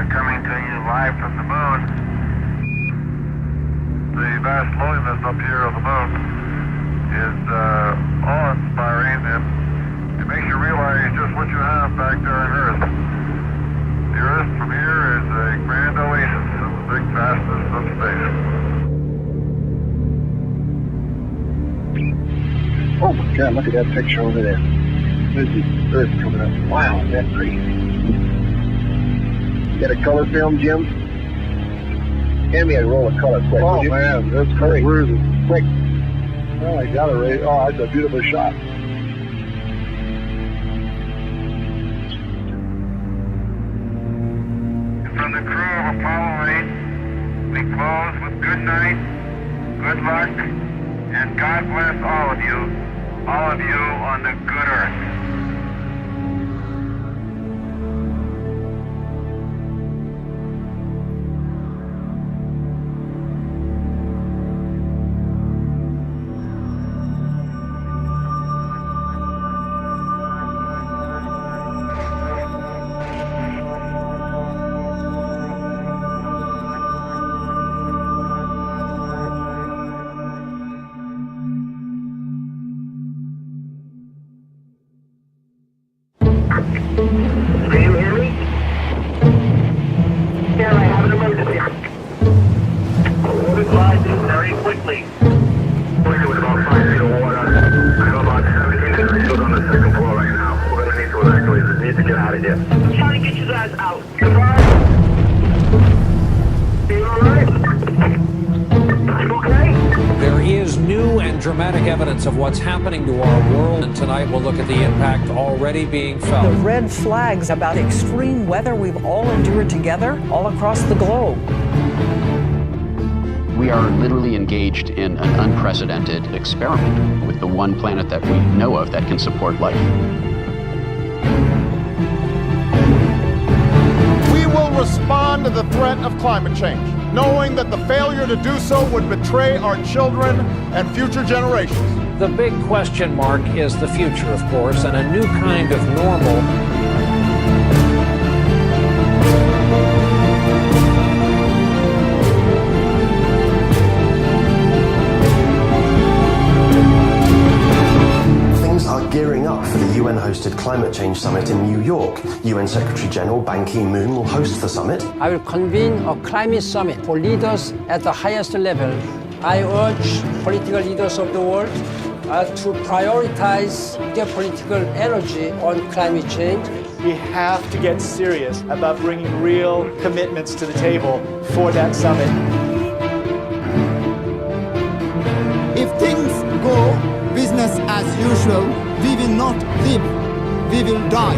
coming to you live from the moon. The vast loneliness up here on the moon is awe-inspiring, and it makes you realize just what you have back there on Earth. The Earth from here is a grand oasis in the big vastness of space. Oh my God, look at that picture over there. There's the Earth coming up. Wow, that's pretty. Got a color film, Jim? Hand me a roll of color quick. Oh man, that's great. Where is it? Quick. Oh, I got it right. Oh, that's a beautiful shot. From the crew of Apollo 8, we close with good night, good luck, and God bless all of you on the good Earth. Can you hear me? Yeah, I have an emergency. Hold it very quickly. We're doing about 5 feet of water. I have about 17 individuals on the second floor right now. We're going to need to evacuate. We need to get out of here. I'm trying to get you guys out. Goodbye. Are you alright? You okay? There is new and dramatic evidence of what's happening to our world, and tonight we'll look at the impact already being felt. The red flags about extreme weather we've all endured together all across the globe. We are literally engaged in an unprecedented experiment with the one planet that we know of that can support life. We will respond to the threat of climate change, knowing that the failure to do so would betray our children and future generations. The big question mark is the future, of course, and a new kind of normal. Gearing up for the UN-hosted Climate Change Summit in New York. UN Secretary General Ban Ki-moon will host the summit. I will convene a climate summit for leaders at the highest level. I urge political leaders of the world to prioritize their political energy on climate change. We have to get serious about bringing real commitments to the table for that summit. If things go business as usual, we will not live, we will die.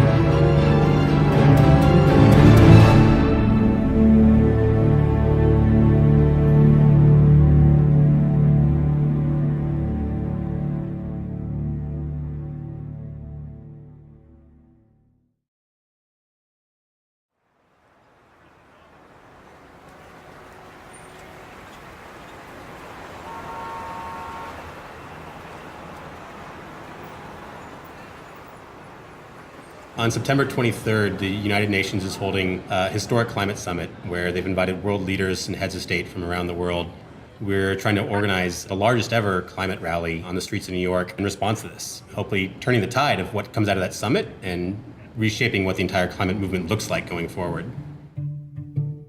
On September 23rd, the United Nations is holding a historic climate summit where they've invited world leaders and heads of state from around the world. We're trying to organize the largest ever climate rally on the streets of New York in response to this, hopefully turning the tide of what comes out of that summit and reshaping what the entire climate movement looks like going forward.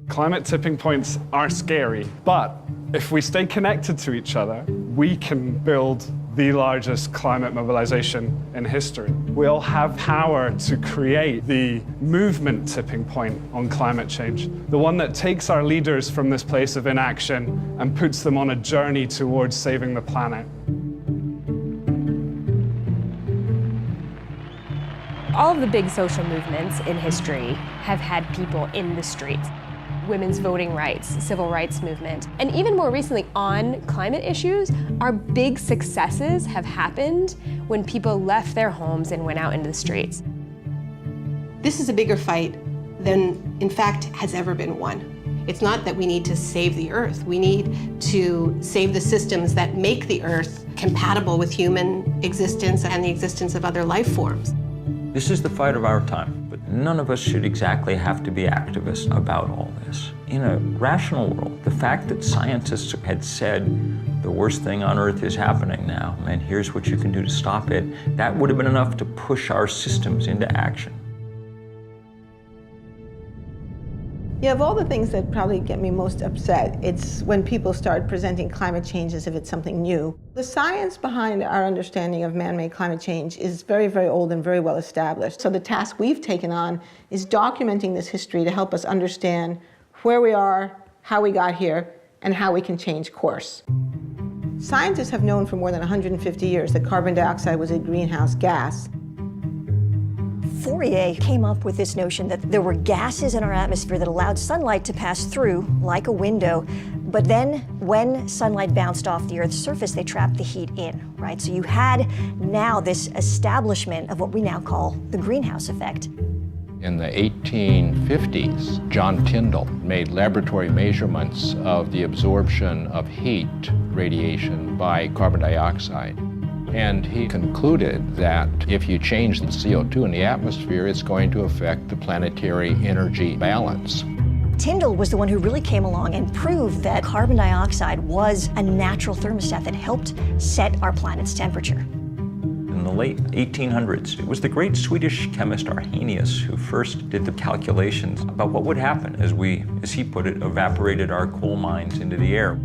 Climate tipping points are scary, but if we stay connected to each other, we can build the largest climate mobilization in history. We all have power to create the movement tipping point on climate change, the one that takes our leaders from this place of inaction and puts them on a journey towards saving the planet. All of the big social movements in history have had people in the streets. Women's voting rights, civil rights movement, and even more recently on climate issues, our big successes have happened when people left their homes and went out into the streets. This is a bigger fight than, in fact, has ever been won. It's not that we need to save the Earth. We need to save the systems that make the Earth compatible with human existence and the existence of other life forms. This is the fight of our time, but none of us should exactly have to be activists about all this. In a rational world, the fact that scientists had said the worst thing on Earth is happening now, and here's what you can do to stop it, that would have been enough to push our systems into action. Yeah, of all the things that probably get me most upset, it's when people start presenting climate change as if it's something new. The science behind our understanding of man-made climate change is very, very old and very well established. So the task we've taken on is documenting this history to help us understand where we are, how we got here, and how we can change course. Scientists have known for more than 150 years that carbon dioxide was a greenhouse gas. Fourier came up with this notion that there were gases in our atmosphere that allowed sunlight to pass through like a window, but then when sunlight bounced off the Earth's surface, they trapped the heat in, right? So you had now this establishment of what we now call the greenhouse effect. In the 1850s, John Tyndall made laboratory measurements of the absorption of heat radiation by carbon dioxide. And he concluded that if you change the CO2 in the atmosphere, it's going to affect the planetary energy balance. Tyndall was the one who really came along and proved that carbon dioxide was a natural thermostat that helped set our planet's temperature. In the late 1800s, it was the great Swedish chemist Arrhenius who first did the calculations about what would happen as we, as he put it, evaporated our coal mines into the air.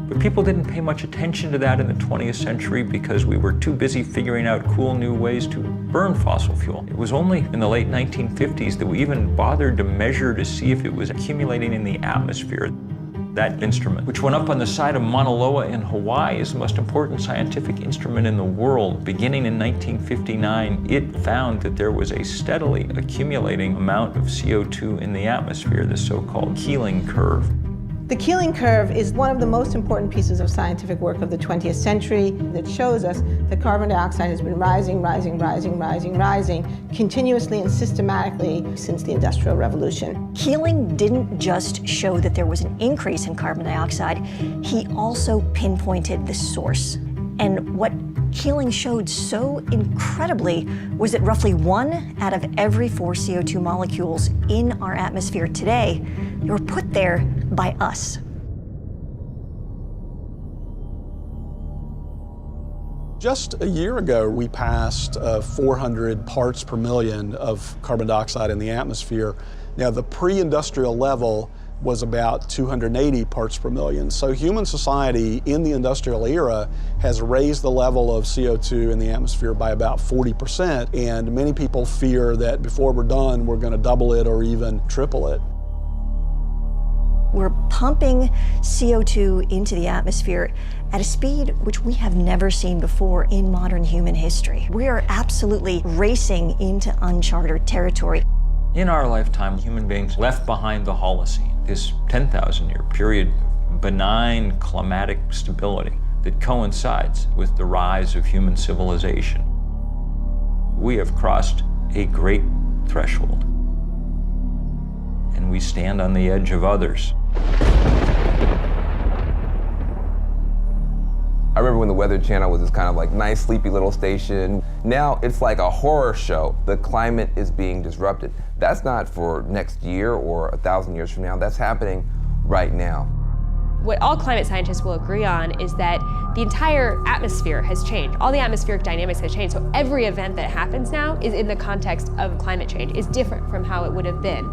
But people didn't pay much attention to that in the 20th century because we were too busy figuring out cool new ways to burn fossil fuel. It was only in the late 1950s that we even bothered to measure to see if it was accumulating in the atmosphere. That instrument, which went up on the side of Mauna Loa in Hawaii, is the most important scientific instrument in the world. Beginning in 1959, it found that there was a steadily accumulating amount of CO2 in the atmosphere, the so-called Keeling curve. The Keeling curve is one of the most important pieces of scientific work of the 20th century that shows us that carbon dioxide has been rising continuously and systematically since the Industrial Revolution. Keeling didn't just show that there was an increase in carbon dioxide, he also pinpointed the source. And what Keeling showed so incredibly was that roughly 1 out of every 4 CO2 molecules in our atmosphere today were put there by us. Just a year ago, we passed 400 parts per million of carbon dioxide in the atmosphere. Now, the pre-industrial level was about 280 parts per million. So human society in the industrial era has raised the level of CO2 in the atmosphere by about 40%, and many people fear that before we're done, we're going to double it or even triple it. We're pumping CO2 into the atmosphere at a speed which we have never seen before in modern human history. We are absolutely racing into uncharted territory. In our lifetime, human beings left behind the Holocene, this 10,000-year period of benign climatic stability that coincides with the rise of human civilization. We have crossed a great threshold, and we stand on the edge of others. I remember when the Weather Channel was this kind of like nice, sleepy little station. Now it's like a horror show. The climate is being disrupted. That's not for next year or 1,000 years from now. That's happening right now. What all climate scientists will agree on is that the entire atmosphere has changed. All the atmospheric dynamics have changed. So every event that happens now is in the context of climate change. It's different from how it would have been.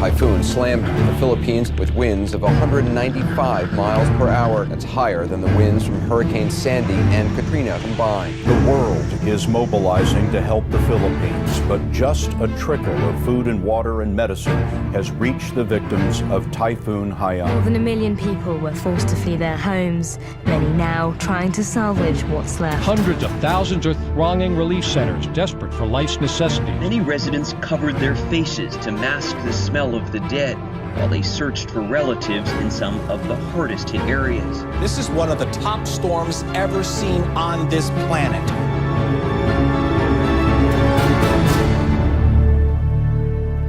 Typhoon slammed the Philippines with winds of 195 miles per hour. That's higher than the winds from Hurricane Sandy and Katrina combined. The world is mobilizing to help the Philippines, but just a trickle of food and water and medicine has reached the victims of Typhoon Haiyan. More than 1 million people were forced to flee their homes, many now trying to salvage what's left. Hundreds of thousands are thronging relief centers, desperate for life's necessities. Many residents covered their faces to mask the smell of the dead while they searched for relatives in some of the hardest hit areas. This is one of the top storms ever seen on this planet.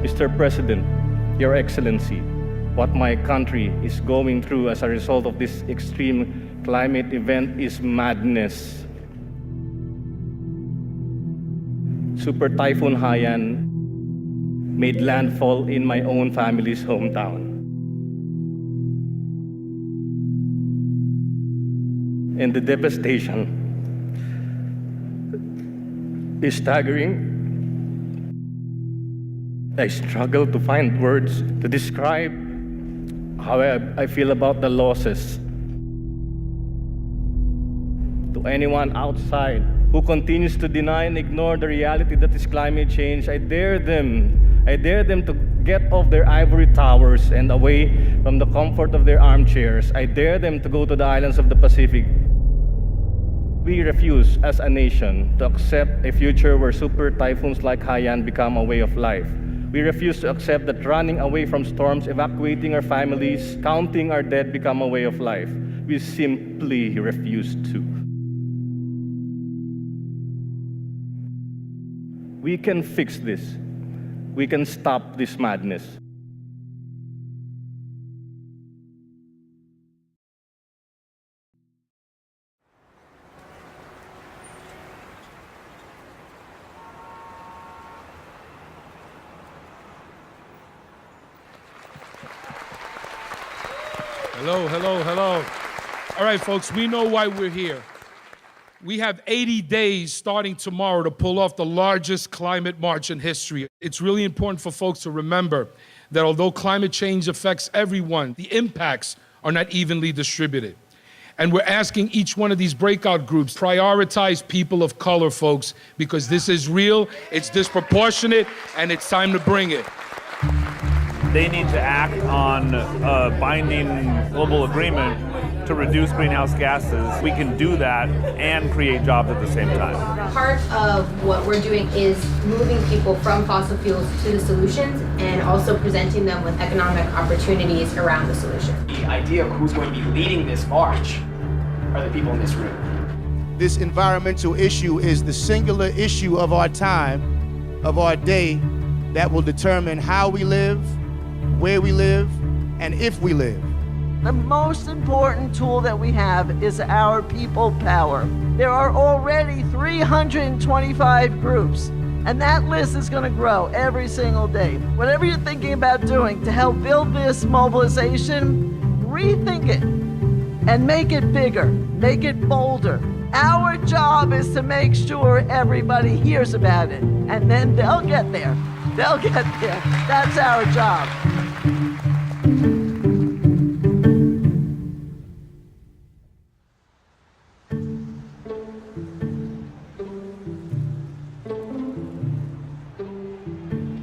Mr. President, Your Excellency, what my country is going through as a result of this extreme climate event is madness. Super Typhoon Haiyan made landfall in my own family's hometown. And the devastation is staggering. I struggle to find words to describe how I feel about the losses. To anyone outside who continues to deny and ignore the reality that is climate change, I dare them to get off their ivory towers and away from the comfort of their armchairs. I dare them to go to the islands of the Pacific. We refuse as a nation to accept a future where super typhoons like Haiyan become a way of life. We refuse to accept that running away from storms, evacuating our families, counting our dead become a way of life. We simply refuse to. We can fix this. We can stop this madness. Hello, hello, hello. All right, folks, we know why we're here. We have 80 days starting tomorrow to pull off the largest climate march in history. It's really important for folks to remember that although climate change affects everyone, the impacts are not evenly distributed. And we're asking each one of these breakout groups, prioritize people of color, folks, because this is real, it's disproportionate, and it's time to bring it. They need to act on a binding global agreement to reduce greenhouse gases. We can do that and create jobs at the same time. Part of what we're doing is moving people from fossil fuels to the solutions and also presenting them with economic opportunities around the solution. The idea of who's going to be leading this march are the people in this room. This environmental issue is the singular issue of our time, of our day, that will determine how we live, where we live, and if we live. The most important tool that we have is our people power. There are already 325 groups, and that list is going to grow every single day. Whatever you're thinking about doing to help build this mobilization, rethink it and make it bigger, make it bolder. Our job is to make sure everybody hears about it, and then they'll get there. They'll get there. That's our job.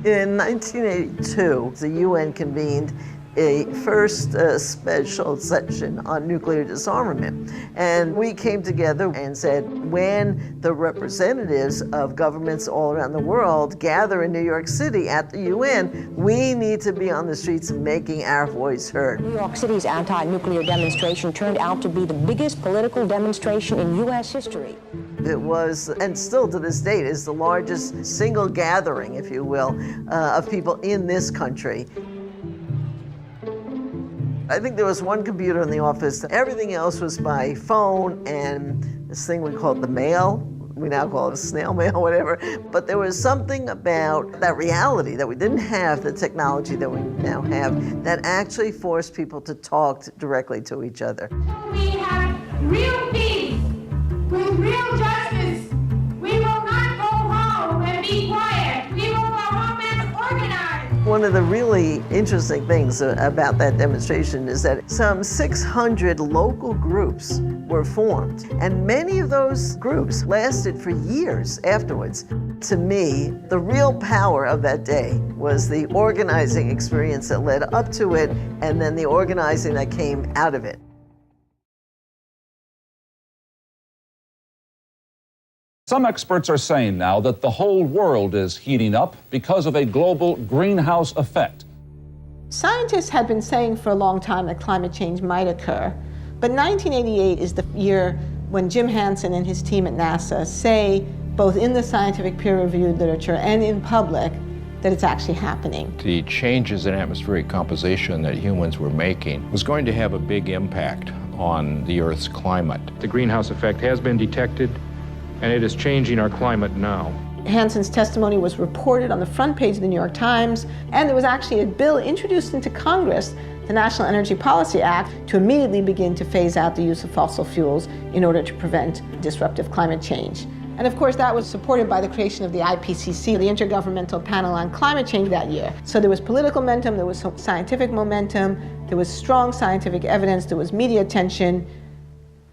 In 1982, the UN convened a first special session on nuclear disarmament. And we came together and said, when the representatives of governments all around the world gather in New York City at the UN, we need to be on the streets making our voice heard. New York City's anti-nuclear demonstration turned out to be the biggest political demonstration in U.S. history. It was, and still to this date, is the largest single gathering, if you will, of people in this country. I think there was one computer in the office. Everything else was by phone and this thing we called the mail. We now call it a snail mail, whatever. But there was something about that reality that we didn't have the technology that we now have that actually forced people to talk directly to each other. We have real peace with real justice. We will not go home and be quiet. We will go home and organize. One of the really interesting things about that demonstration is that some 600 local groups were formed, and many of those groups lasted for years afterwards. To me, the real power of that day was the organizing experience that led up to it, and then the organizing that came out of it. Some experts are saying now that the whole world is heating up because of a global greenhouse effect. Scientists had been saying for a long time that climate change might occur, but 1988 is the year when Jim Hansen and his team at NASA say, both in the scientific peer-reviewed literature and in public, that it's actually happening. The changes in atmospheric composition that humans were making was going to have a big impact on the Earth's climate. The greenhouse effect has been detected, and it is changing our climate now. Hanson's testimony was reported on the front page of the New York Times, and there was actually a bill introduced into Congress, the National Energy Policy Act, to immediately begin to phase out the use of fossil fuels in order to prevent disruptive climate change. And of course, that was supported by the creation of the IPCC, the Intergovernmental Panel on Climate Change, that year. So there was political momentum, there was scientific momentum, there was strong scientific evidence, there was media attention,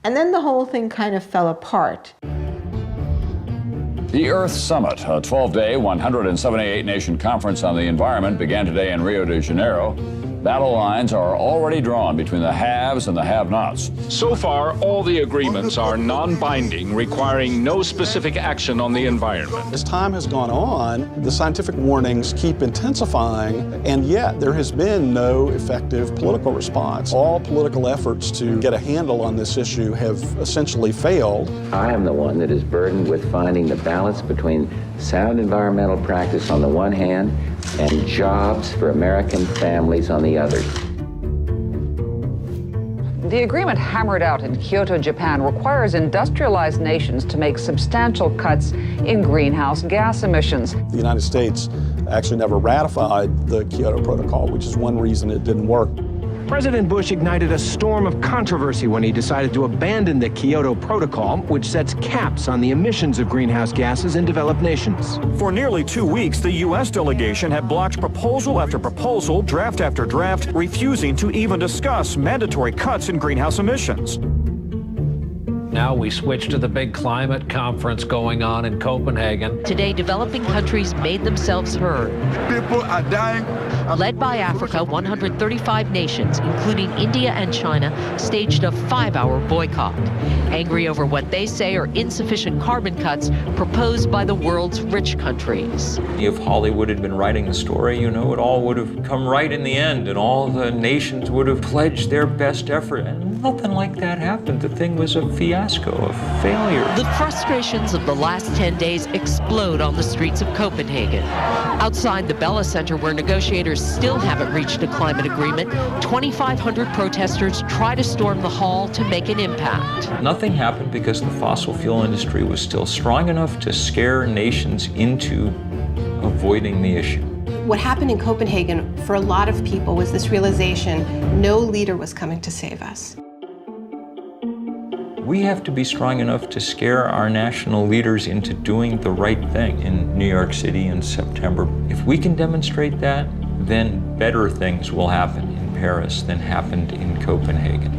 and then the whole thing kind of fell apart. The Earth Summit, a 12-day, 178-nation conference on the environment, began today in Rio de Janeiro. Battle lines are already drawn between the haves and the have-nots. So far, all the agreements are non-binding, requiring no specific action on the environment. As time has gone on, the scientific warnings keep intensifying, and yet there has been no effective political response. All political efforts to get a handle on this issue have essentially failed. I am the one that is burdened with finding the balance between sound environmental practice on the one hand and jobs for American families on the other. The agreement hammered out in Kyoto, Japan, requires industrialized nations to make substantial cuts in greenhouse gas emissions. The United States actually never ratified the Kyoto Protocol, which is one reason it didn't work. President Bush ignited a storm of controversy when he decided to abandon the Kyoto Protocol, which sets caps on the emissions of greenhouse gases in developed nations. For nearly 2 weeks, the U.S. delegation had blocked proposal after proposal, draft after draft, refusing to even discuss mandatory cuts in greenhouse emissions. Now we switch to the big climate conference going on in Copenhagen. Today, developing countries made themselves heard. People are dying. Led by Africa, 135 nations, including India and China, staged a 5-hour boycott, angry over what they say are insufficient carbon cuts proposed by the world's rich countries. If Hollywood had been writing the story, you know, it all would have come right in the end, and all the nations would have pledged their best effort. And nothing like that happened. The thing was a fiasco, a failure. The frustrations of the last 10 days explode on the streets of Copenhagen. Outside the Bella Center, where negotiators still haven't reached a climate agreement, 2,500 protesters try to storm the hall to make an impact. Nothing happened because the fossil fuel industry was still strong enough to scare nations into avoiding the issue. What happened in Copenhagen for a lot of people was this realization no leader was coming to save us. We have to be strong enough to scare our national leaders into doing the right thing in New York City in September. If we can demonstrate that, then better things will happen in Paris than happened in Copenhagen.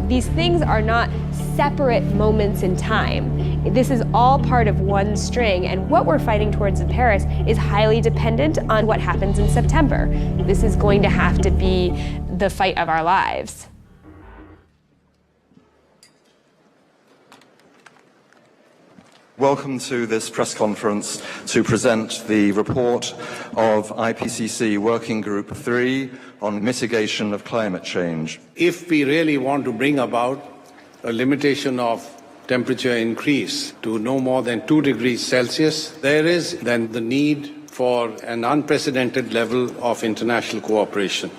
These things are not separate moments in time. This is all part of one string, and what we're fighting towards in Paris is highly dependent on what happens in September. This is going to have to be the fight of our lives. Welcome to this press conference to present the report of IPCC Working Group 3 on mitigation of climate change. If we really want to bring about a limitation of temperature increase to no more than 2 degrees Celsius, there is then the need for an unprecedented level of international cooperation.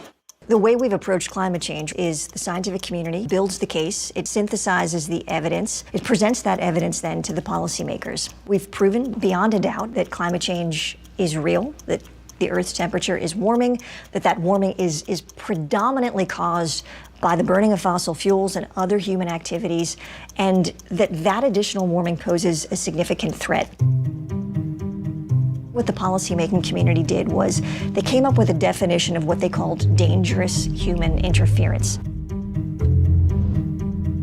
The way we've approached climate change is the scientific community builds the case, it synthesizes the evidence, it presents that evidence then to the policymakers. We've proven beyond a doubt that climate change is real, that the Earth's temperature is warming, that warming is predominantly caused by the burning of fossil fuels and other human activities, and that additional warming poses a significant threat. What the policymaking community did was they came up with a definition of what they called dangerous human interference.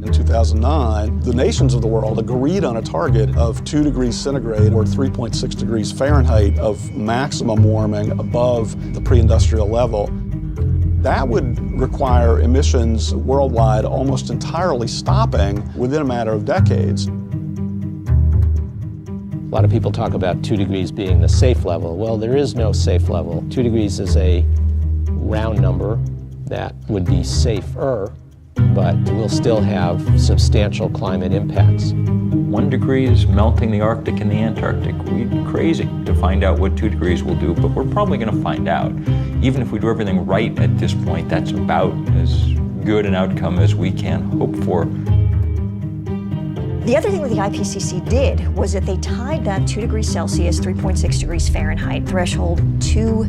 In 2009, the nations of the world agreed on a target of 2 degrees centigrade or 3.6 degrees Fahrenheit of maximum warming above the pre-industrial level. That would require emissions worldwide almost entirely stopping within a matter of decades. A lot of people talk about 2 degrees being the safe level. Well, there is no safe level. 2 degrees is a round number that would be safer, but will still have substantial climate impacts. 1 degree is melting the Arctic and the Antarctic. We'd be crazy to find out what 2 degrees will do, but we're probably going to find out. Even if we do everything right at this point, that's about as good an outcome as we can hope for. The other thing that the IPCC did was that they tied that 2 degrees Celsius, 3.6 degrees Fahrenheit threshold to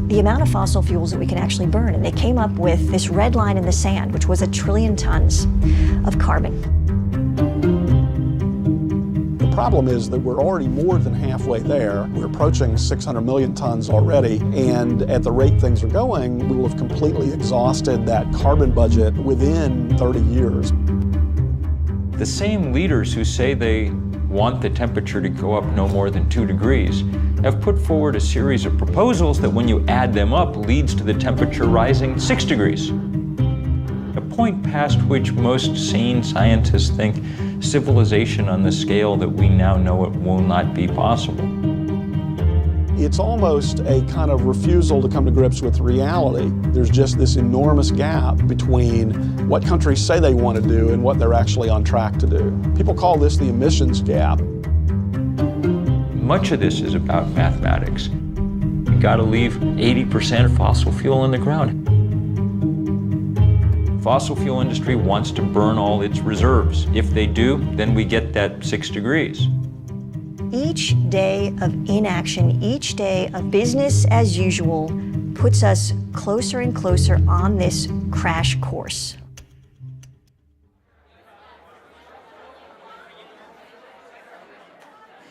the amount of fossil fuels that we can actually burn. And they came up with this red line in the sand, which was 1 trillion tons of carbon. The problem is that we're already more than halfway there. We're approaching 600 million tons already, and at the rate things are going, we will have completely exhausted that carbon budget within 30 years. The same leaders who say they want the temperature to go up no more than 2 degrees have put forward a series of proposals that, when you add them up, leads to the temperature rising 6 degrees. A point past which most sane scientists think civilization on the scale that we now know it will not be possible. It's almost a kind of refusal to come to grips with reality. There's just this enormous gap between what countries say they want to do and what they're actually on track to do. People call this the emissions gap. Much of this is about mathematics. You got to leave 80% of fossil fuel in the ground. Fossil fuel industry wants to burn all its reserves. If they do, then we get that 6 degrees. Each day of inaction, each day of business as usual puts us closer and closer on this crash course.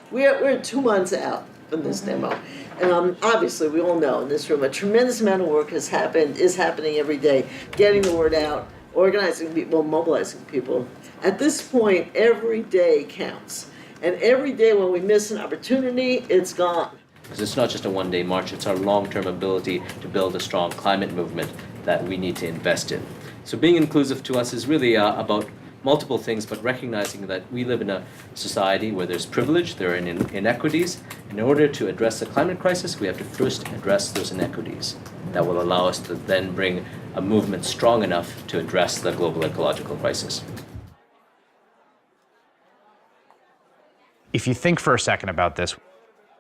We're 2 months out from this demo. And obviously, we all know in this room, a tremendous amount of work is happening every day, getting the word out, organizing people, mobilizing people. At this point, every day counts. And every day when we miss an opportunity, it's gone. Because it's not just a one-day march, it's our long-term ability to build a strong climate movement that we need to invest in. So being inclusive to us is really about multiple things, but recognizing that we live in a society where there's privilege, there are inequities. In order to address the climate crisis, we have to first address those inequities. That will allow us to then bring a movement strong enough to address the global ecological crisis. If you think for a second about this,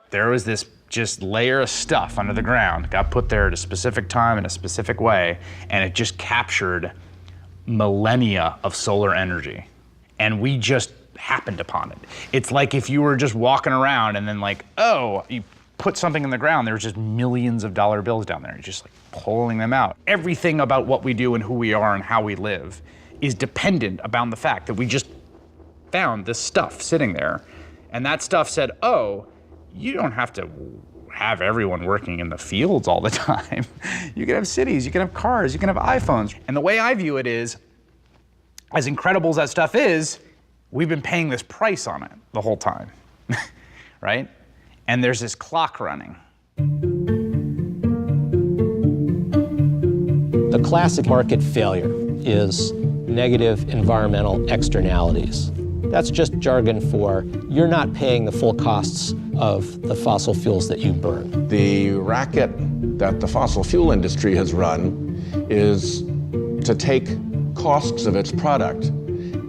there was this just layer of stuff under the ground, got put there at a specific time in a specific way, and it just captured millennia of solar energy. And we just happened upon it. It's like if you were just walking around and then like, oh, you put something in the ground, there's just millions of dollar bills down there. You're just like pulling them out. Everything about what we do and who we are and how we live is dependent upon the fact that we just found this stuff sitting there. And that stuff said, oh, you don't have to have everyone working in the fields all the time. You can have cities, you can have cars, you can have iPhones. And the way I view it is, as incredible as that stuff is, we've been paying this price on it the whole time, right? And there's this clock running. The classic market failure is negative environmental externalities. That's just jargon for you're not paying the full costs of the fossil fuels that you burn. The racket that the fossil fuel industry has run is to take costs of its product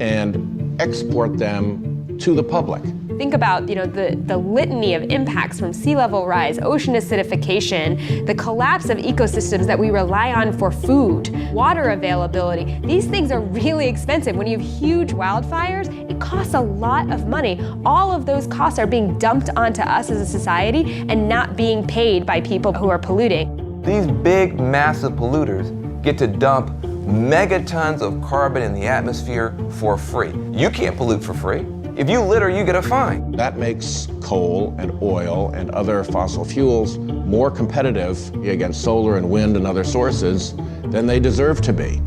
and export them to the public. Think about, the litany of impacts from sea level rise, ocean acidification, the collapse of ecosystems that we rely on for food, water availability. These things are really expensive. When you have huge wildfires, it costs a lot of money. All of those costs are being dumped onto us as a society and not being paid by people who are polluting. These big, massive polluters get to dump megatons of carbon in the atmosphere for free. You can't pollute for free. If you litter, you get a fine. That makes coal and oil and other fossil fuels more competitive against solar and wind and other sources than they deserve to be.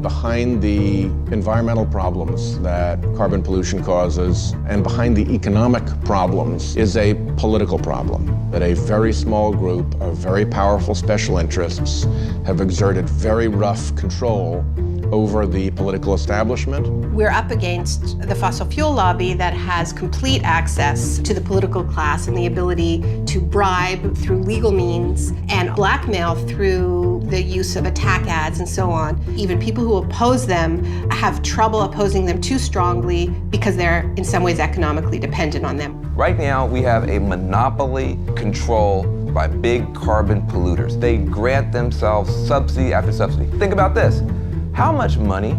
Behind the environmental problems that carbon pollution causes and behind the economic problems is a political problem that a very small group of very powerful special interests have exerted very rough control over the political establishment. We're up against the fossil fuel lobby that has complete access to the political class and the ability to bribe through legal means and blackmail through the use of attack ads and so on. Even people who oppose them have trouble opposing them too strongly because they're in some ways economically dependent on them. Right now, we have a monopoly control by big carbon polluters. They grant themselves subsidy after subsidy. Think about this. How much money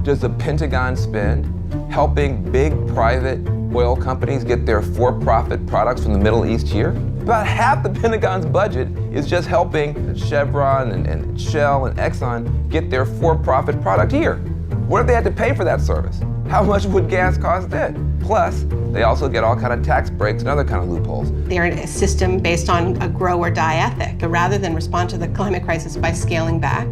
does the Pentagon spend helping big private oil companies get their for-profit products from the Middle East here? About half the Pentagon's budget is just helping Chevron and Shell and Exxon get their for-profit product here. What if they had to pay for that service? How much would gas cost then? Plus, they also get all kind of tax breaks and other kind of loopholes. They're a system based on a grow or die ethic. Rather than respond to the climate crisis by scaling back,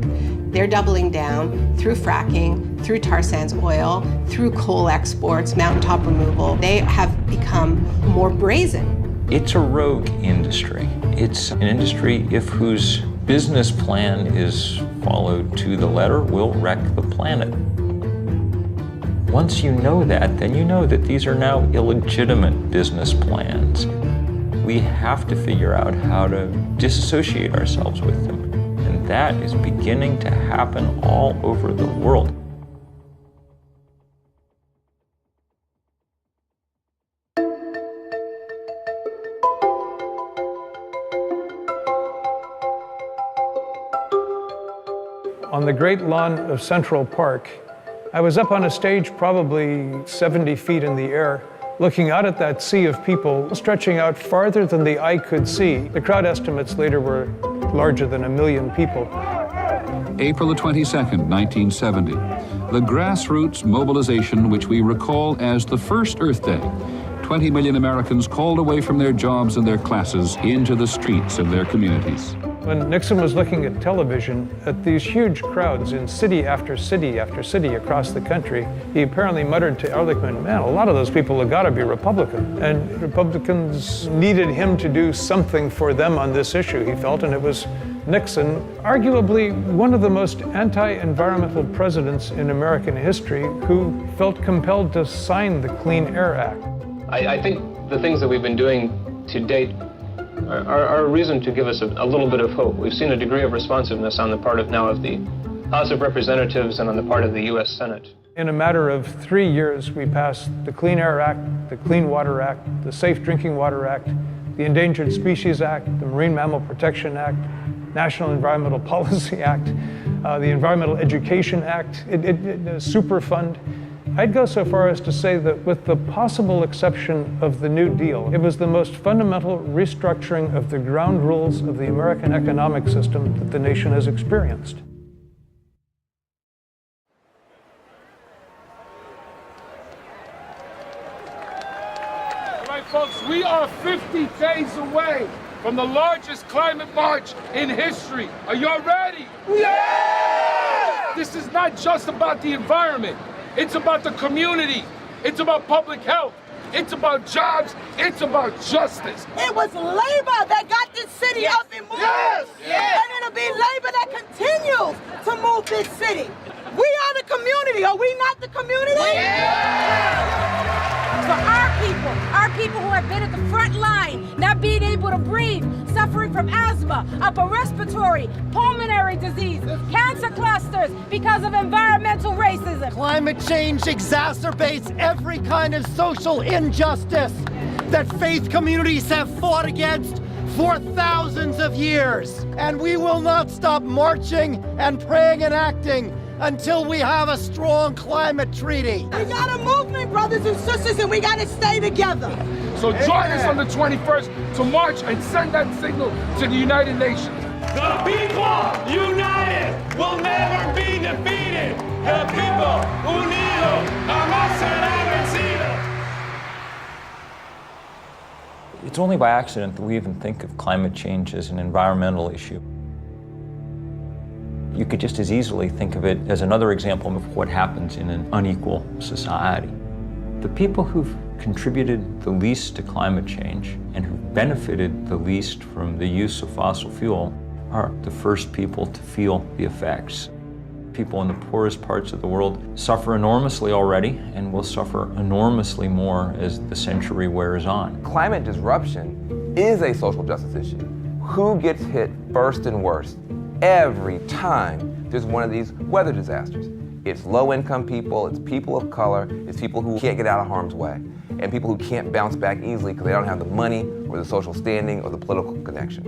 they're doubling down through fracking, through tar sands oil, through coal exports, mountaintop removal. They have become more brazen. It's a rogue industry. It's an industry whose business plan is followed to the letter will wreck the planet. Once you know that, then you know that these are now illegitimate business plans. We have to figure out how to disassociate ourselves with them. And that is beginning to happen all over the world. On the great lawn of Central Park, I was up on a stage probably 70 feet in the air, looking out at that sea of people stretching out farther than the eye could see. The crowd estimates later were larger than 1 million people. April the 22nd, 1970. The grassroots mobilization, which we recall as the first Earth Day. 20 million Americans called away from their jobs and their classes into the streets of their communities. When Nixon was looking at television at these huge crowds in city after city after city across the country, he apparently muttered to Ehrlichman, man, a lot of those people have got to be Republican. And Republicans needed him to do something for them on this issue, he felt, and it was Nixon, arguably one of the most anti-environmental presidents in American history, who felt compelled to sign the Clean Air Act. I think the things that we've been doing to date are a reason to give us a little bit of hope. We've seen a degree of responsiveness on the part of the House of Representatives and on the part of the U.S. Senate. In a matter of 3 years, we passed the Clean Air Act, the Clean Water Act, the Safe Drinking Water Act, the Endangered Species Act, the Marine Mammal Protection Act, National Environmental Policy Act, the Environmental Education Act, Superfund. I'd go so far as to say that with the possible exception of the New Deal, it was the most fundamental restructuring of the ground rules of the American economic system that the nation has experienced. All right, folks, we are 50 days away from the largest climate march in history. Are y'all ready? Yeah! This is not just about the environment. It's about the community. It's about public health. It's about jobs. It's about justice. It was labor that got this city up and moving. Yes! Yes! And it'll be labor that continues to move this city. We are the community. Are we not the community? Yeah! For our people who have been at the front line, not being able to breathe, suffering from asthma, upper respiratory, pulmonary disease, cancer clusters because of environmental racism. Climate change exacerbates every kind of social injustice that faith communities have fought against for thousands of years. And we will not stop marching and praying and acting until we have a strong climate treaty. We got a movement, brothers and sisters, and we got to stay together. So join us on the 21st to march and send that signal to the United Nations. The people united will never be defeated. El people unido jamás será vencido. It's only by accident that we even think of climate change as an environmental issue. You could just as easily think of it as another example of what happens in an unequal society. The people who've contributed the least to climate change and who've benefited the least from the use of fossil fuel are the first people to feel the effects. People in the poorest parts of the world suffer enormously already and will suffer enormously more as the century wears on. Climate disruption is a social justice issue. Who gets hit first and worst? every time there's one of these weather disasters. It's low-income people, it's people of color, it's people who can't get out of harm's way, and people who can't bounce back easily because they don't have the money or the social standing or the political connections.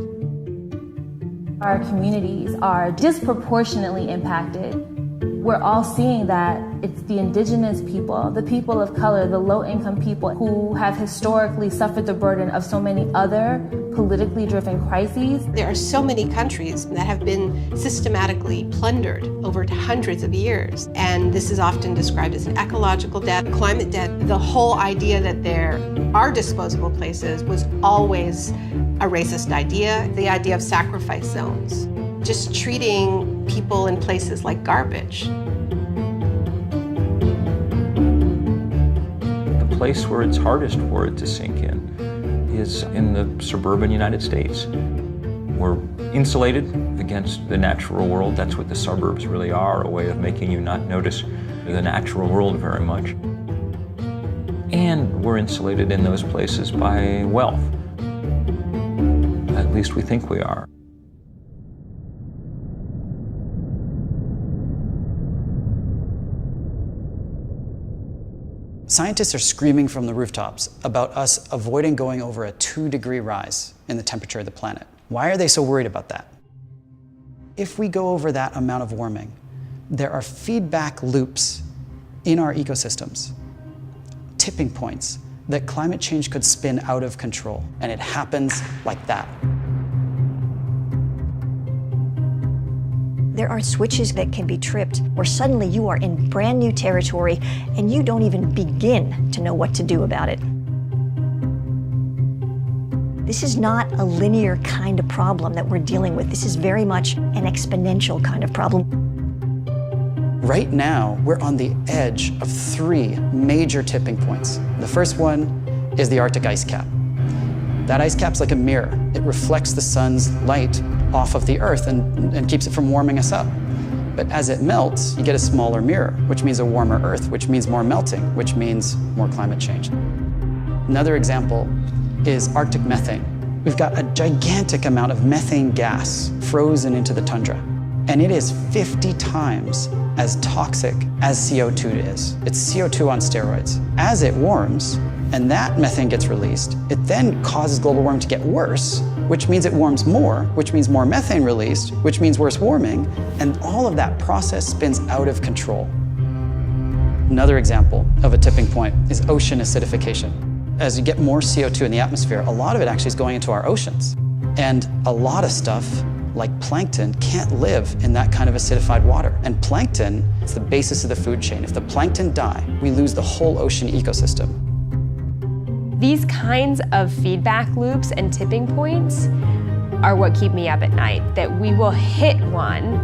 Our communities are disproportionately impacted. We're all seeing that it's the indigenous people, the people of color, the low-income people who have historically suffered the burden of so many other politically driven crises. There are so many countries that have been systematically plundered over hundreds of years, and this is often described as an ecological debt, climate debt. The whole idea that there are disposable places was always a racist idea, the idea of sacrifice zones, just treating people in places like garbage. The place where it's hardest for it to sink in is in the suburban United States. We're insulated against the natural world. That's what the suburbs really are, a way of making you not notice the natural world very much. And we're insulated in those places by wealth. At least we think we are. Scientists are screaming from the rooftops about us avoiding going over a 2-degree rise in the temperature of the planet. Why are they so worried about that? If we go over that amount of warming, there are feedback loops in our ecosystems, tipping points that climate change could spin out of control, and it happens like that. There are switches that can be tripped where suddenly you are in brand new territory and you don't even begin to know what to do about it. This is not a linear kind of problem that we're dealing with. This is very much an exponential kind of problem. Right now, we're on the edge of 3 major tipping points. The first one is the Arctic ice cap. That ice cap's like a mirror. It reflects the sun's light off of the Earth and keeps it from warming us up. But as it melts, you get a smaller mirror, which means a warmer Earth, which means more melting, which means more climate change. Another example is Arctic methane. We've got a gigantic amount of methane gas frozen into the tundra, and it is 50 times as toxic as CO2 is. It's CO2 on steroids. As it warms, and that methane gets released, it then causes global warming to get worse, which means it warms more, which means more methane released, which means worse warming, and all of that process spins out of control. Another example of a tipping point is ocean acidification. As you get more CO2 in the atmosphere, a lot of it actually is going into our oceans. And a lot of stuff, like plankton, can't live in that kind of acidified water. And plankton is the basis of the food chain. If the plankton die, we lose the whole ocean ecosystem. These kinds of feedback loops and tipping points are what keep me up at night, that we will hit one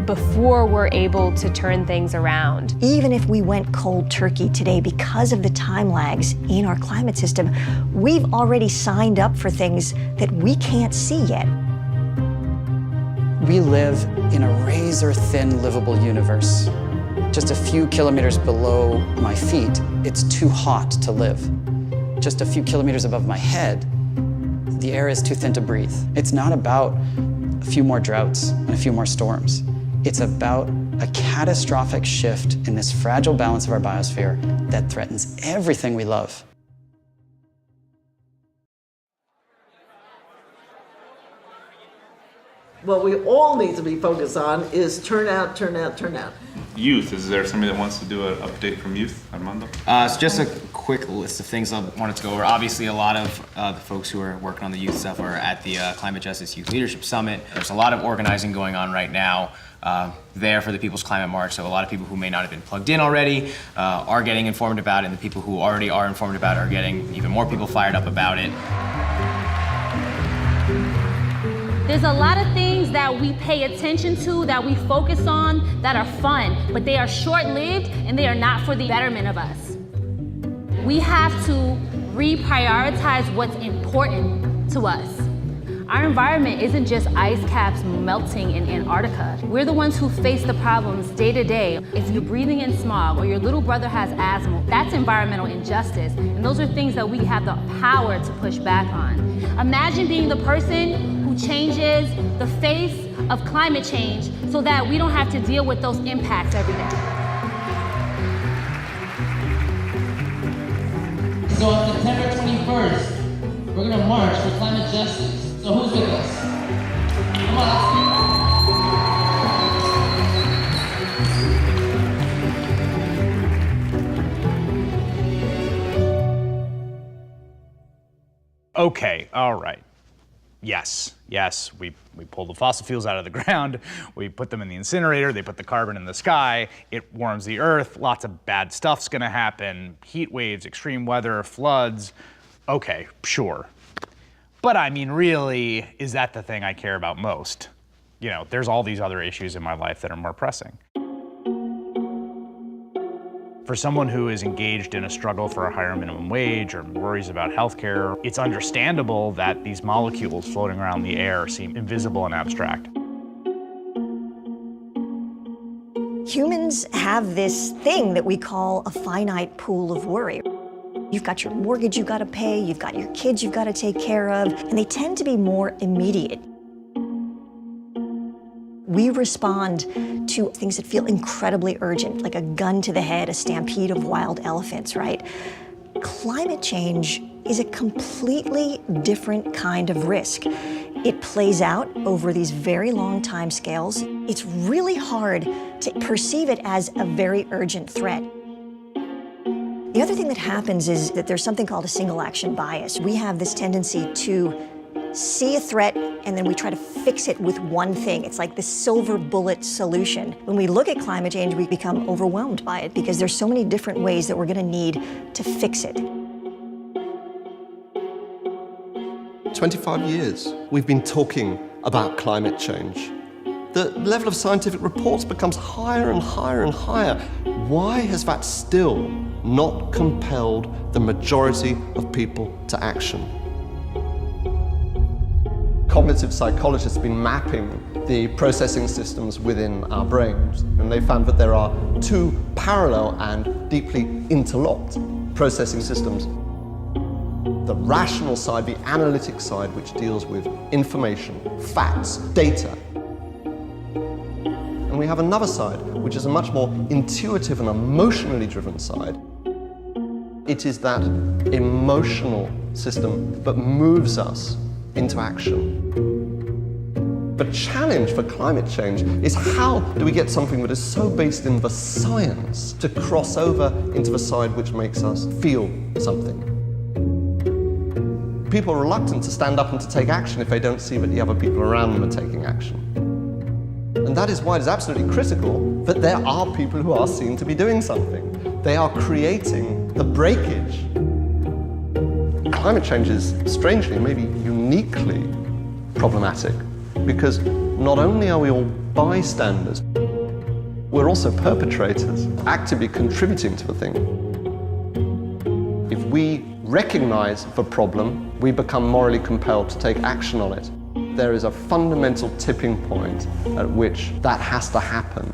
before we're able to turn things around. Even if we went cold turkey today because of the time lags in our climate system, we've already signed up for things that we can't see yet. We live in a razor-thin livable universe. Just a few kilometers below my feet, it's too hot to live. Just a few kilometers above my head, the air is too thin to breathe. It's not about a few more droughts and a few more storms. It's about a catastrophic shift in this fragile balance of our biosphere that threatens everything we love. What we all need to be focused on is turnout, turnout, turnout. Youth, is there somebody that wants to do an update from youth, Armando? So just a quick list of things I wanted to go over. Obviously, a lot of the folks who are working on the youth stuff are at the Climate Justice Youth Leadership Summit. There's a lot of organizing going on right now there for the People's Climate March, so a lot of people who may not have been plugged in already are getting informed about it, and the people who already are informed about it are getting even more people fired up about it. There's a lot of things that we pay attention to, that we focus on, that are fun, but they are short-lived and they are not for the betterment of us. We have to reprioritize what's important to us. Our environment isn't just ice caps melting in Antarctica. We're the ones who face the problems day to day. If you're breathing in smog or your little brother has asthma, that's environmental injustice. And those are things that we have the power to push back on. Imagine being the person who changes the face of climate change so that we don't have to deal with those impacts every day. So on September 21st, we're gonna march for climate justice. So who's with us? Come on. Okay, all right. Yes, we pull the fossil fuels out of the ground, we put them in the incinerator, they put the carbon in the sky, it warms the earth, lots of bad stuff's gonna happen, heat waves, extreme weather, floods. Okay, sure. But I mean, really, is that the thing I care about most? You know, there's all these other issues in my life that are more pressing. For someone who is engaged in a struggle for a higher minimum wage or worries about healthcare, it's understandable that these molecules floating around the air seem invisible and abstract. Humans have this thing that we call a finite pool of worry. You've got your mortgage you've got to pay, you've got your kids you've got to take care of, and they tend to be more immediate. We respond to things that feel incredibly urgent, like a gun to the head, a stampede of wild elephants, right? Climate change is a completely different kind of risk. It plays out over these very long time scales. It's really hard to perceive it as a very urgent threat. The other thing that happens is that there's something called a single action bias. We have this tendency to see a threat and then we try to fix it with one thing. It's like the silver bullet solution. When we look at climate change, we become overwhelmed by it because there's so many different ways that we're gonna need to fix it. 25 years we've been talking about climate change. The level of scientific reports becomes higher and higher and higher. Why has that still not compelled the majority of people to action? Cognitive psychologists have been mapping the processing systems within our brains, and they found that there are two parallel and deeply interlocked processing systems. The rational side, the analytic side, which deals with information, facts, data. And we have another side, which is a much more intuitive and emotionally driven side. It is that emotional system that moves us into action. The challenge for climate change is how do we get something that is so based in the science to cross over into the side which makes us feel something. People are reluctant to stand up and to take action if they don't see that the other people around them are taking action. And that is why it is absolutely critical that there are people who are seen to be doing something. They are creating the breakage. Climate change is strangely, maybe uniquely problematic because not only are we all bystanders, we're also perpetrators, actively contributing to the thing. If we recognize the problem, we become morally compelled to take action on it. There is a fundamental tipping point at which that has to happen.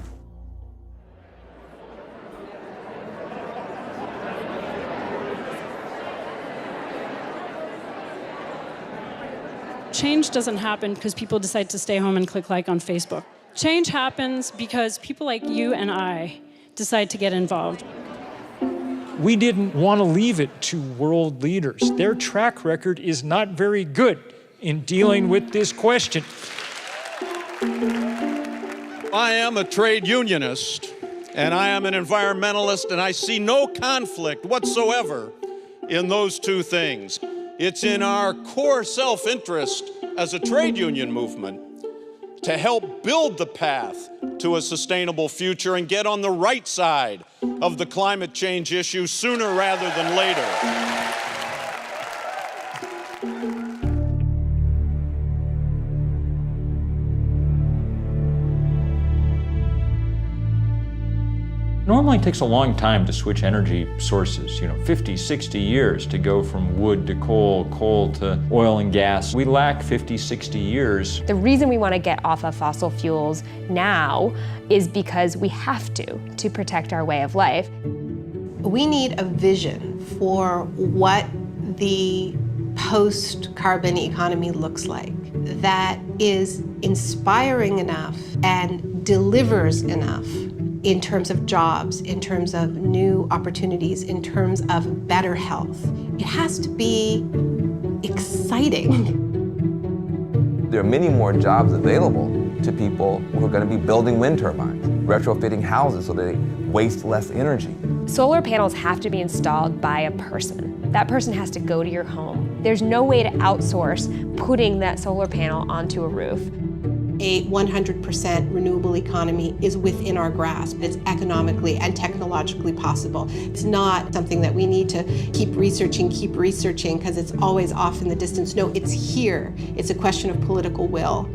Change doesn't happen because people decide to stay home and click like on Facebook. Change happens because people like you and I decide to get involved. We didn't want to leave it to world leaders. Their track record is not very good in dealing with this question. I am a trade unionist, and I am an environmentalist, and I see no conflict whatsoever in those two things. It's in our core self-interest as a trade union movement to help build the path to a sustainable future and get on the right side of the climate change issue sooner rather than later. Normally it takes a long time to switch energy sources, 50, 60 years to go from wood to coal, coal to oil and gas. We lack 50, 60 years. The reason we want to get off of fossil fuels now is because we have to protect our way of life. We need a vision for what the post-carbon economy looks like. that is inspiring enough and delivers enough in terms of jobs, in terms of new opportunities, in terms of better health. It has to be exciting. There are many more jobs available to people who are going to be building wind turbines, retrofitting houses so they waste less energy. Solar panels have to be installed by a person. That person has to go to your home. There's no way to outsource putting that solar panel onto a roof. A 100% renewable economy is within our grasp. It's economically and technologically possible. It's not something that we need to keep researching, because it's always off in the distance. No, it's here. It's a question of political will.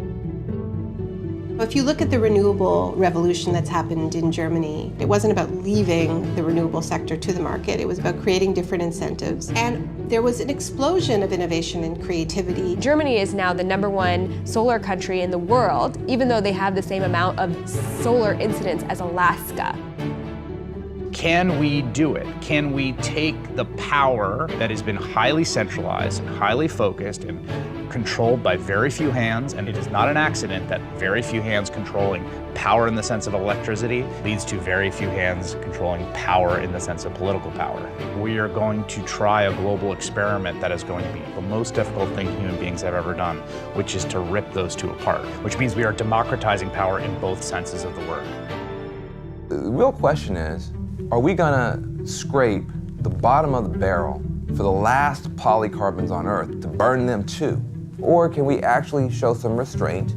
If you look at the renewable revolution that's happened in Germany, it wasn't about leaving the renewable sector to the market. It was about creating different incentives. And there was an explosion of innovation and creativity. Germany is now the #1 solar country in the world, even though they have the same amount of solar incidents as Alaska. Can we do it? Can we take the power that has been highly centralized and highly focused and controlled by very few hands, and it is not an accident that very few hands controlling power in the sense of electricity leads to very few hands controlling power in the sense of political power. We are going to try a global experiment that is going to be the most difficult thing human beings have ever done, which is to rip those two apart, which means we are democratizing power in both senses of the word. The real question is, are we gonna scrape the bottom of the barrel for the last polycarbons on Earth to burn them too? Or can we actually show some restraint,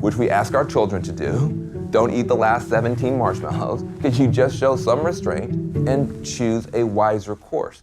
which we ask our children to do? Don't eat the last 17 marshmallows. Could you just show some restraint and choose a wiser course?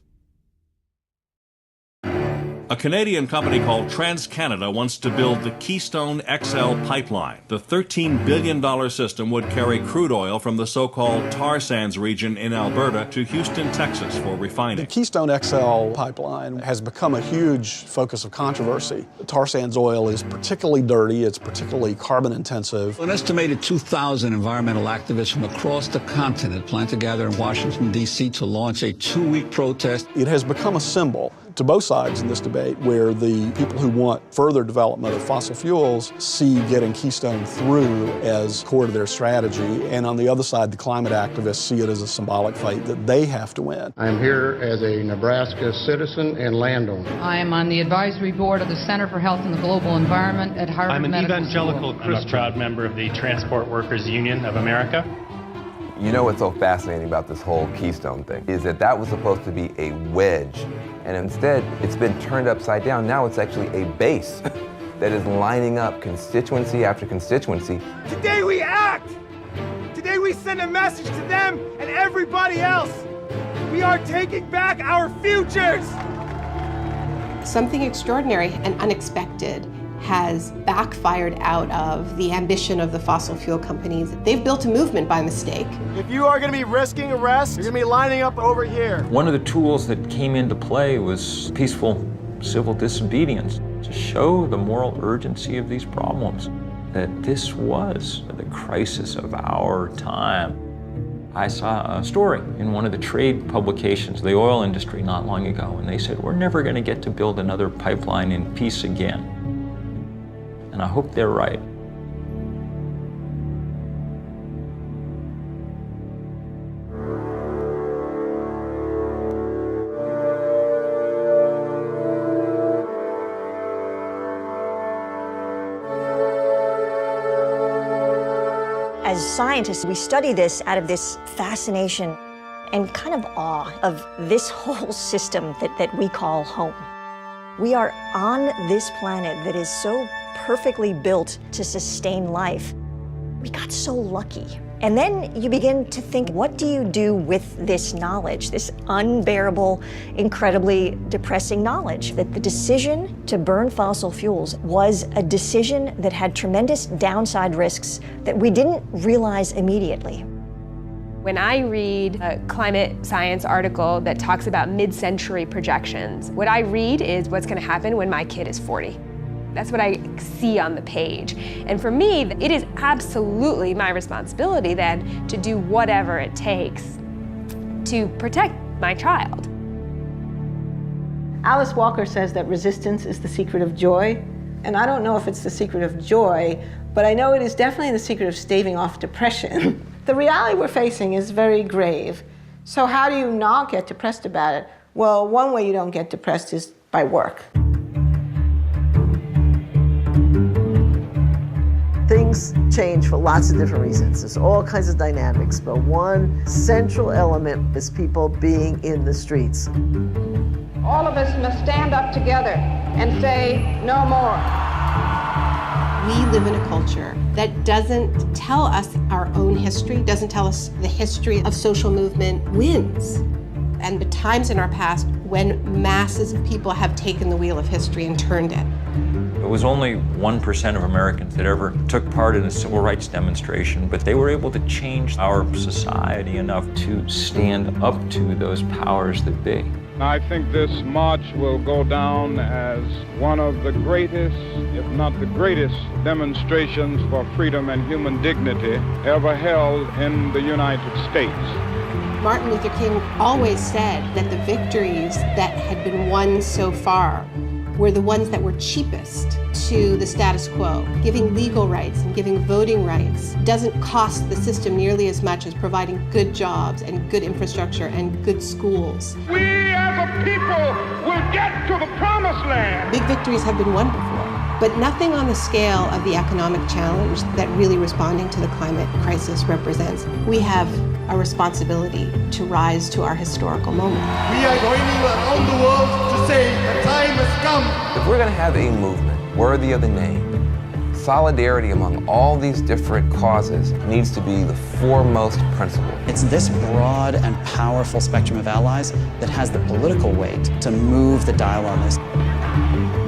A Canadian company called TransCanada wants to build the Keystone XL pipeline. The $13 billion system would carry crude oil from the so-called tar sands region in Alberta to Houston, Texas for refining. The Keystone XL pipeline has become a huge focus of controversy. The tar sands oil is particularly dirty, it's particularly carbon intensive. An estimated 2,000 environmental activists from across the continent plan to gather in Washington, D.C. to launch a 2-week protest. It has become a symbol to both sides in this debate, where the people who want further development of fossil fuels see getting Keystone through as core to their strategy, and on the other side, the climate activists see it as a symbolic fight that they have to win. I'm here as a Nebraska citizen and landowner. I am on the advisory board of the Center for Health and the Global Environment at Harvard Medical School. I'm an evangelical Christian. I'm a proud member of the Transport Workers Union of America. You know what's so fascinating about this whole Keystone thing is that was supposed to be a wedge, and instead it's been turned upside down. Now it's actually a base that is lining up constituency after constituency. Today we act! Today we send a message to them and everybody else. We are taking back our futures! Something extraordinary and unexpected has backfired out of the ambition of the fossil fuel companies. They've built a movement by mistake. If you are going to be risking arrest, you're going to be lining up over here. One of the tools that came into play was peaceful civil disobedience to show the moral urgency of these problems, that this was the crisis of our time. I saw a story in one of the trade publications, the oil industry, not long ago, and they said, we're never going to get to build another pipeline in peace again. And I hope they're right. As scientists, we study this out of this fascination and kind of awe of this whole system that we call home. We are on this planet that is so perfectly built to sustain life. We got so lucky. And then you begin to think, what do you do with this knowledge, this unbearable, incredibly depressing knowledge? That the decision to burn fossil fuels was a decision that had tremendous downside risks that we didn't realize immediately. When I read a climate science article that talks about mid-century projections, what I read is what's going to happen when my kid is 40. That's what I see on the page. And for me, it is absolutely my responsibility then to do whatever it takes to protect my child. Alice Walker says that resistance is the secret of joy, And I don't know if it's the secret of joy, but I know it is definitely the secret of staving off depression. The reality we're facing is very grave. So how do you not get depressed about it? Well, one way you don't get depressed is by work. Things change for lots of different reasons. There's all kinds of dynamics, but one central element is people being in the streets. All of us must stand up together and say no more. We live in a culture that doesn't tell us our own history, doesn't tell us the history of social movement wins. And the times in our past when masses of people have taken the wheel of history and turned it. It was only 1% of Americans that ever took part in a civil rights demonstration, but they were able to change our society enough to stand up to those powers that be. I think this march will go down as one of the greatest, if not the greatest, demonstrations for freedom and human dignity ever held in the United States. Martin Luther King always said that the victories that had been won so far were the ones that were cheapest to the status quo. Giving legal rights and giving voting rights doesn't cost the system nearly as much as providing good jobs and good infrastructure and good schools. We as a people will get to the promised land. Big victories have been won before, but nothing on the scale of the economic challenge that really responding to the climate crisis represents. We have a responsibility to rise to our historical moment. We are going around the world to say the time has come. If we're going to have a movement worthy of the name, solidarity among all these different causes needs to be the foremost principle. It's this broad and powerful spectrum of allies that has the political weight to move the dial on this.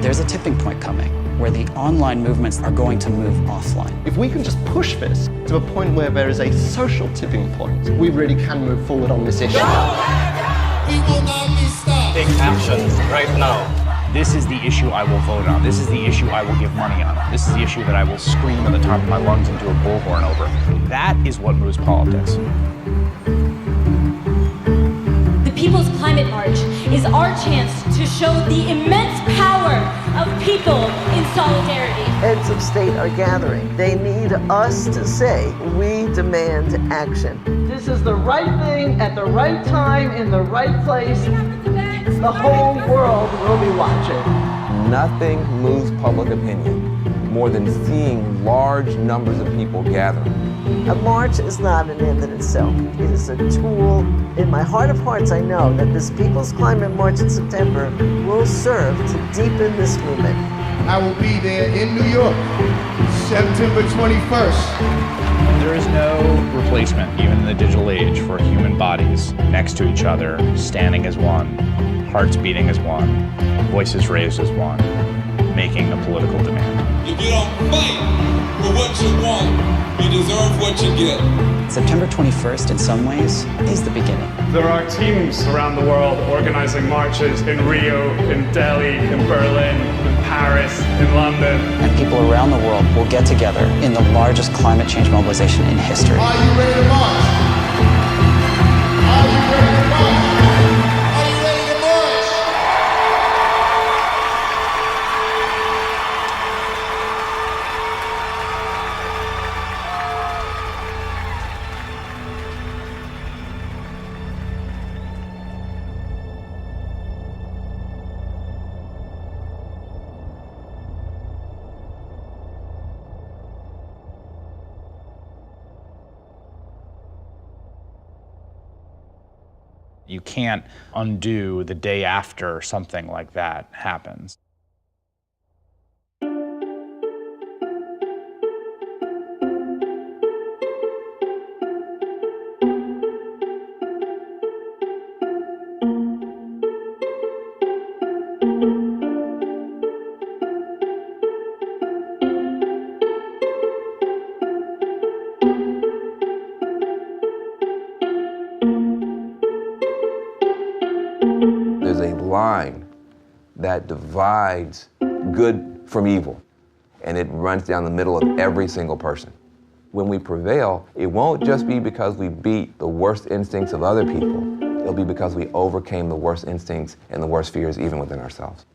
There's a tipping point coming where the online movements are going to move offline. If we can just push this to a point where there is a social tipping point, we really can move forward on this issue. We will not be stopped. Take action right now. This is the issue I will vote on. This is the issue I will give money on. This is the issue that I will scream at the top of my lungs into a bullhorn over. That is what moves politics. The People's Climate March is our chance to show the immense power of people in solidarity. Heads of state are gathering. They need us to say, we demand action. This is the right thing at the right time in the right place. The whole world will be watching. Nothing moves public opinion more than seeing large numbers of people gathering. A march is not an end in itself. It is a tool. In my heart of hearts, I know that this People's Climate March in September will serve to deepen this movement. I will be there in New York, September 21st. There is no replacement, even in the digital age, for human bodies next to each other, standing as one, hearts beating as one, voices raised as one, making a political demand. If you don't fight for what you want, you deserve what you get. September 21st, in some ways, is the beginning. There are teams around the world organizing marches in Rio, in Delhi, in Berlin, in Paris, in London. And people around the world will get together in the largest climate change mobilization in history. Are you ready to march? Are you ready to march? Are you ready to march? You can't undo the day after something like that happens. There's a line that divides good from evil, and it runs down the middle of every single person. When we prevail, it won't just be because we beat the worst instincts of other people. It'll be because we overcame the worst instincts and the worst fears even within ourselves.